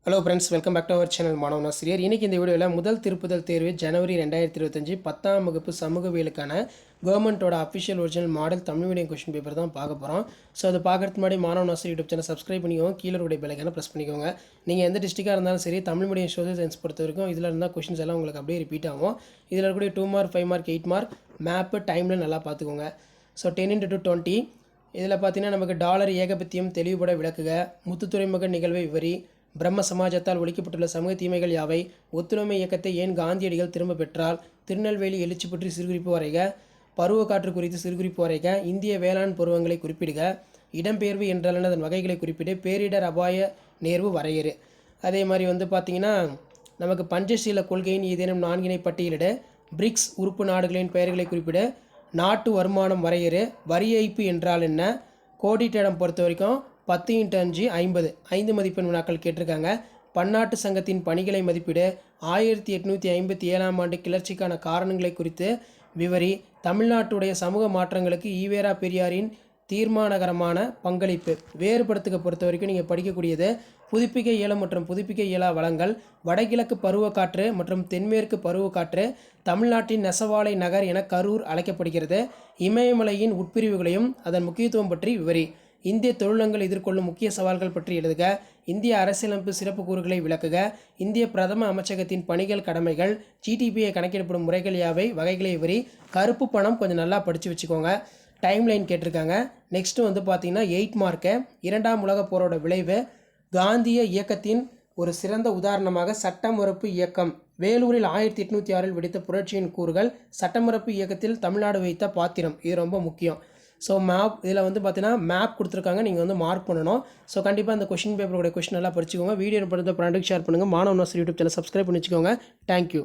Hello friends, welcome back to our channel Manavan Asiriyar. இன்றைக்கி இந்த வீடியோவில் முதல் திருப்புதல் தேர்வு ஜனவரி 2025 10ஆம் வகுப்பு சமூகவியலுக்கான கவர்மெண்ட்டோட official original model Tamil medium question paper தான் பார்க்க போகிறோம். ஸோ அதை பார்க்கறதுக்கு முன்னாடி மாணவன் ஆசிரியர் யூடியூப் சேனல் சப்ஸ்கிரைப் பண்ணிக்கோங்க, கீழே உடைய பெல்லைக்கான ப்ரெஸ் பண்ணிக்கோங்க. நீங்கள் எந்த டிஸ்ட்ரிக்டாக இருந்தாலும் சரி, தமிழ் மீடியம் சோஷியல் சயின்ஸ் பொறுத்த வரைக்கும் இதில் இருந்தால் கொஷின்ஸ் எல்லாம் உங்களுக்கு அப்படியே ரிப்பீட் ஆகும். இதில் இருக்கக்கூடிய 2 மார்க் 5 மார்க் 8 மார்க் மேப்பு டைமில் நல்லா பார்த்துக்கோங்க. ஸோ 10x20 இதில் பார்த்தீங்கன்னா நமக்கு டாலர் ஏகபத்தியம் தெளிவுபட விளக்குக, முத்துத்துறைமுக நிகழ்வை விவரி, பிரம்ம சமாஜத்தால் ஒழிக்கப்பட்டுள்ள சமூக தீமைகள் யாவை, ஒத்துழைமை இயக்கத்தை ஏன் காந்தியடிகள் திரும்ப பெற்றால், திருநெல்வேலி எழுச்சி பற்றி சிறுகுறிப்பு வரைக, பருவ காற்று குறித்து சிறுகுறிப்பு வரைக, இந்திய வேளாண் பருவங்களை குறிப்பிடுக, இடம்பெயர்வு என்றால் அதன் வகைகளை குறிப்பிடு, பேரிடர் அபாய நேர்வு வரையறு. அதே மாதிரி பார்த்திங்கன்னா நமக்கு பஞ்சசீல கொள்கையின் ஏதேனும் 4 பட்டியலிட, பிரிக்ஸ் உறுப்பு நாடுகளின் பெயர்களை குறிப்பிட, நாட்டு வருமானம் வரையறு, வரி ஏய்ப்பு என்றால் என்ன, கோடிட்டிடம் பொறுத்த வரைக்கும் 10x5 50 5 மதிப்பெண் வினாக்கள் கேட்டிருக்காங்க. பன்னாட்டு சங்கத்தின் பணிகளை மதிப்பிடு, 1857ஆம் ஆண்டு கிளர்ச்சிக்கான காரணங்களை குறித்து விவரி, தமிழ்நாட்டுடைய சமூக மாற்றங்களுக்கு ஈவேரா பெரியாரின் தீர்மானகரமான பங்களிப்பு வேறுபடுத்துக பொறுத்த வரைக்கும் நீங்கள் படிக்கக்கூடியது புதுப்பிக்க இயலும் மற்றும் புதுப்பிக்க இயலா வளங்கள், வடகிழக்கு பருவக்காற்று மற்றும் தென்மேற்கு பருவக்காற்று, தமிழ்நாட்டின் நெசவாலை நகர் என கரூர் அழைக்கப்படுகிறது, இமயமலையின் உட்பிரிவுகளையும் அதன் முக்கியத்துவம் பற்றி விவரி, இந்திய தொழிலங்கள் எதிர்கொள்ளும் முக்கிய சவால்கள் பற்றி எழுதுக, இந்திய அரசியலமைப்பு சிறப்பு கூறுகளை விளக்குக, இந்திய பிரதம அமைச்சகத்தின் பணிகள் கடமைகள், ஜிடிபியை கணக்கிடப்படும் முறைகள் யாவை, வகைகளை விவரி, கருப்பு பணம் கொஞ்சம் நல்லா படித்து வச்சுக்கோங்க. டைம் லைன் கேட்டிருக்காங்க. நெக்ஸ்ட்டு பார்த்தீங்கன்னா 8 மார்க்கு, 2ஆம் உலகப் போரோட விளைவு, காந்திய இயக்கத்தின் ஒரு சிறந்த உதாரணமாக சட்டமறுப்பு இயக்கம், வேலூரில் 1806 வெடித்த புரட்சியின் கூறுகள், சட்டமறுப்பு இயக்கத்தில் தமிழ்நாடு வைத்த பாத்திரம், இது ரொம்ப முக்கியம். ஸோ மேப் இதில் பார்த்தீங்கன்னா மேப் கொடுத்துருக்காங்க, நீங்கள் மார்க் பண்ணணும். ஸோ கண்டிப்பாக அந்த கொஷின் பேப்பரோட கொஷின் நல்லா படிச்சுக்கோங்க. வீடியோ பண்ணுறது ஃப்ரெண்டுக்கு ஷேர் பண்ணுங்கள். மாணவன் ஆசிரியர் யூடியூப் சேனல் சப்ஸ்கிரைப் பண்ணி வச்சுக்கோங்க. தேங்க்யூ.